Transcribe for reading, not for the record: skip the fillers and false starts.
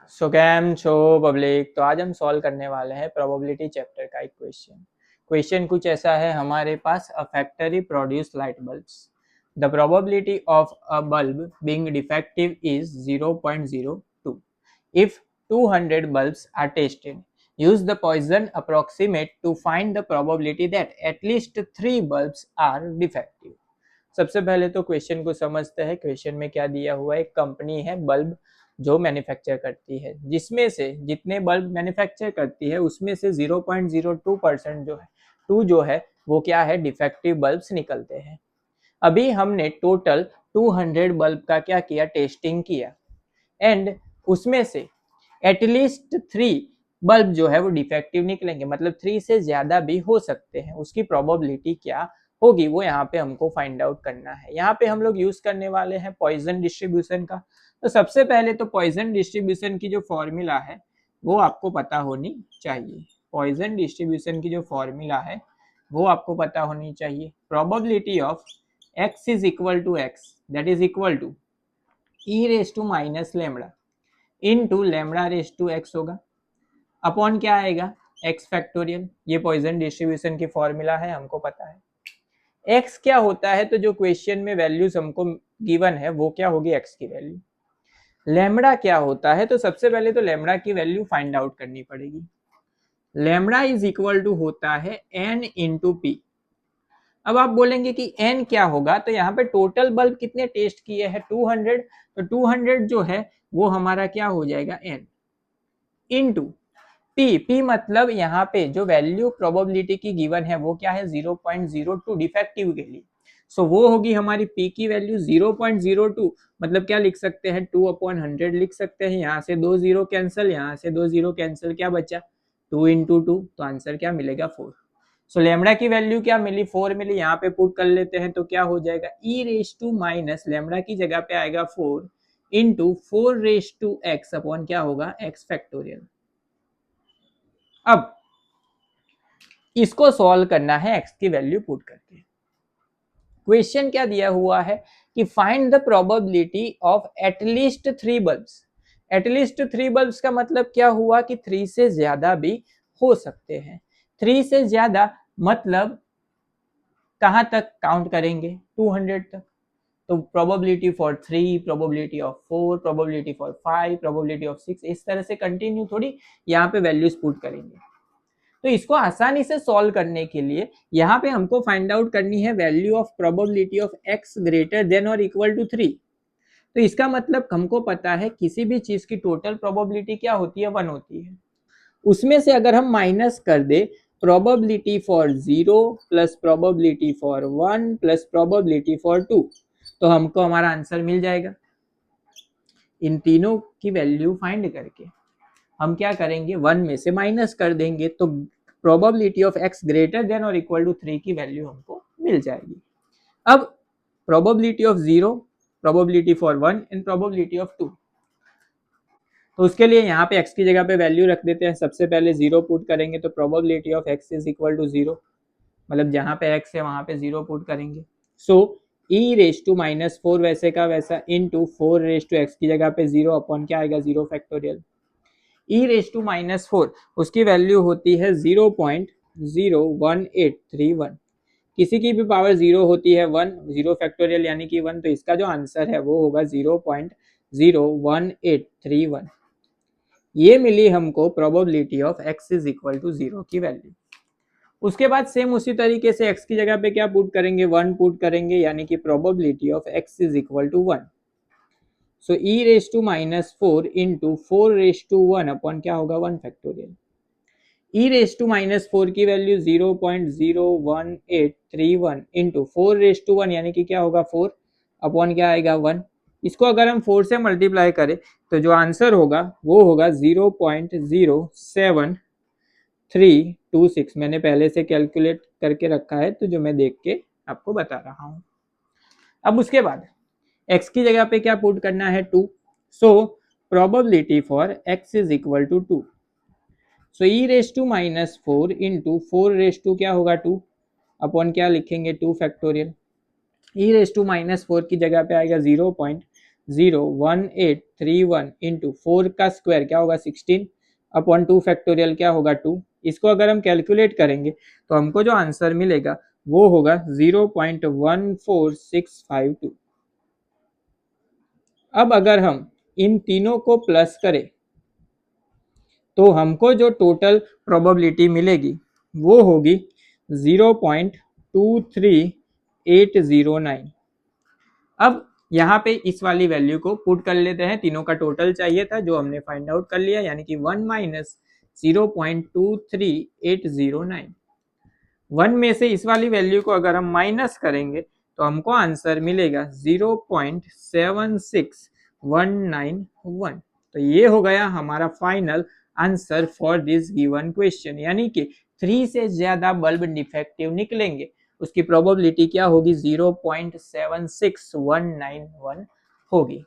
सो cam छो public. तो आज हम सॉल्व करने वाले हैं प्रोबेबिलिटी चैप्टर का एक क्वेश्चन कुछ ऐसा है हमारे पास। A factory produce light bulbs, the probability of a bulb being defective is 0.02 if 200 bulbs are tested. Use the Poisson approximate to find the probability that at least 3 bulbs are defective. सबसे पहले तो question को समझते हैं। Question में क्या दिया हुआ है, एक कंपनी है बल्ब जो मैन्युफैक्चर करती है, जिसमें से जितने बल्ब मैन्युफैक्चर करती है उसमें से 0.02% जो है जो है वो क्या है, डिफेक्टिव बल्ब्स निकलते हैं। अभी हमने टोटल 200 बल्ब का क्या किया, टेस्टिंग किया, एंड उसमें से एटलीस्ट 3 बल्ब जो है वो डिफेक्टिव निकलेंगे, मतलब 3 से ज्यादा भी हो सकते हैं। उसकी प्रोबेबिलिटी क्या होगी वो यहाँ पे हमको फाइंड आउट करना है। यहाँ पे हम लोग यूज करने वाले हैं पॉइजन डिस्ट्रीब्यूशन का। तो सबसे पहले तो पॉइजन डिस्ट्रीब्यूशन की जो फॉर्मूला है वो आपको पता होनी चाहिए। पॉइजन डिस्ट्रीब्यूशन की जो फॉर्मूला है वो आपको पता होनी चाहिए। Probability of x is equal to x, that is equal to e raise to minus lambda into lambda raise to x होगा, अपॉन क्या आएगा, एक्स फैक्टोरियल। ये पॉइजन डिस्ट्रीब्यूशन की फॉर्मूला है, हमको पता है। एक्स क्या होता है, तो जो क्वेश्चन में वैल्यूज हमको गिवन है वो क्या होगी, एक्स की वैल्यू। लेमड़ा क्या होता है, तो सबसे पहले तो लेमड़ा की वैल्यू फाइंड आउट करनी पड़ेगी। लेमड़ा इज इक्वल टू होता है एन इंटू पी। अब आप बोलेंगे कि एन क्या होगा, तो यहाँ पे टोटल बल्ब कितने टेस्ट किए हैं, 200। तो 200 जो है वो हमारा क्या हो जाएगा, एन इंटू पी मतलब यहाँ पे जो वैल्यू प्रोबेबिलिटी की गिवन है वो क्या है, 0.02 डिफेक्टिव के लिए। सो वो होगी हमारी पी की वैल्यू 0.02, मतलब क्या लिख सकते हैं, 2/100 लिख सकते हैं। यहाँ से 2 0 कैंसिल, यहाँ से 2 0 कैंसिल, क्या बचा 2 इंटू 2, तो आंसर क्या मिलेगा 4। सो लेमड़ा की वैल्यू क्या मिली, 4 मिली। यहाँ पे पुट कर लेते हैं तो क्या हो जाएगा, e raise to minus lambda की जगह पे आएगा 4 into 4 raise to x upon क्या होगा, एक्स फैक्टोरियल। अब इसको सॉल्व करना है एक्स की वैल्यू पुट करके। क्वेश्चन क्या दिया हुआ है कि find the probability of at least 3 bulbs. At least 3 bulbs का मतलब क्या हुआ कि 3 से ज्यादा भी हो सकते हैं। 3 से ज्यादा मतलब कहां तक काउंट करेंगे, 200 तक। तो probability for 3, probability of 4, probability for 5, probability of 6, इस तरह से कंटिन्यू थोड़ी यहाँ पे वैल्यूज पुट करेंगे। तो इसको आसानी से सॉल्व करने के लिए यहाँ पे हमको फाइंड आउट करनी है value of probability of x greater than और इक्वल टू 3। तो इसका मतलब हमको पता है किसी भी चीज की टोटल प्रोबेबिलिटी क्या होती है, 1 होती है। उसमें से अगर हम माइनस कर दे probability for 0 plus probability for 1 plus probability for 2, तो हमको हमारा आंसर मिल जाएगा। इन तीनों की वैल्यू फाइंड करके हम क्या करेंगे, 1 में से माइनस कर देंगे, तो probability of x greater than और इक्वल टू 3 की वैल्यू हमको मिल जाएगी। अब probability of 0, probability for 1 and probability of 2। तो उसके लिए यहाँ पे x की जगह पे वैल्यू रख देते हैं। सबसे पहले 0 पुट करेंगे तो probability of x is equal to 0, मतलब जहाँ पे x है वहां पे 0 पुट करेंगे। सो ई रेस टू माइनस 4 वैसे का वैसा इंटू 4 रेस टू एक्स की जगह पे 0 अपॉन क्या आएगा, 0 factorial. E raise to minus 4 उसकी वैल्यू होती है 0.01831। किसी की भी पावर 0 होती है 1, 0 फैक्टोरियल यानी कि 1, तो इसका जो आंसर है वो होगा 0.01831। ये मिली हमको probability of x is equal to 0 की वैल्यू। उसके बाद सेम उसी तरीके से x की जगह पे क्या पुट करेंगे, 1 पुट करेंगे, यानी कि probability of x is equal to 1। So e raise to minus 4 into 4 raise to 1 upon क्या होगा, 1 factorial. e raise to minus 4 की वैल्यू 0.01831 इंटू 4 रेस टू 1 यानी कि क्या होगा 4 अपॉन क्या आएगा 1। इसको अगर हम 4 से मल्टीप्लाई करें तो जो आंसर होगा वो होगा 0.07326। मैंने पहले से कैलकुलेट करके रखा है, तो जो मैं देख के आपको बता रहा हूं। अब उसके बाद x की जगह पे क्या पुट करना है, 2। So probability for x is equal to 2। So e raise to minus 4 into 4 raise to क्या होगा 2 अपॉन क्या लिखेंगे, 2 factorial. E raise to minus 4 की जगह पे आएगा 0.07326 01831 इंटू 4 का स्क्वायर क्या होगा 16 अपॉन 2 फैक्टोरियल क्या होगा 2। इसको अगर हम कैलकुलेट करेंगे तो हमको जो आंसर मिलेगा वो होगा 0.14652। अब अगर हम इन तीनों को प्लस करें तो हमको जो टोटल प्रोबेबिलिटी मिलेगी वो होगी 0.23809। अब यहाँ पे इस वाली वैल्यू को पुट कर लेते हैं, तीनों का टोटल चाहिए था जो हमने फाइंड आउट कर लिया, यानी कि 1 माइनस 0.23809। 1 में से इस वाली वैल्यू को अगर हम माइनस करेंगे तो हमको आंसर मिलेगा 0.76191। तो ये हो गया हमारा final answer for this given question, यानी कि 3 से ज्यादा बल्ब डिफेक्टिव निकलेंगे उसकी प्रोबेबिलिटी क्या होगी 0.76191 होगी।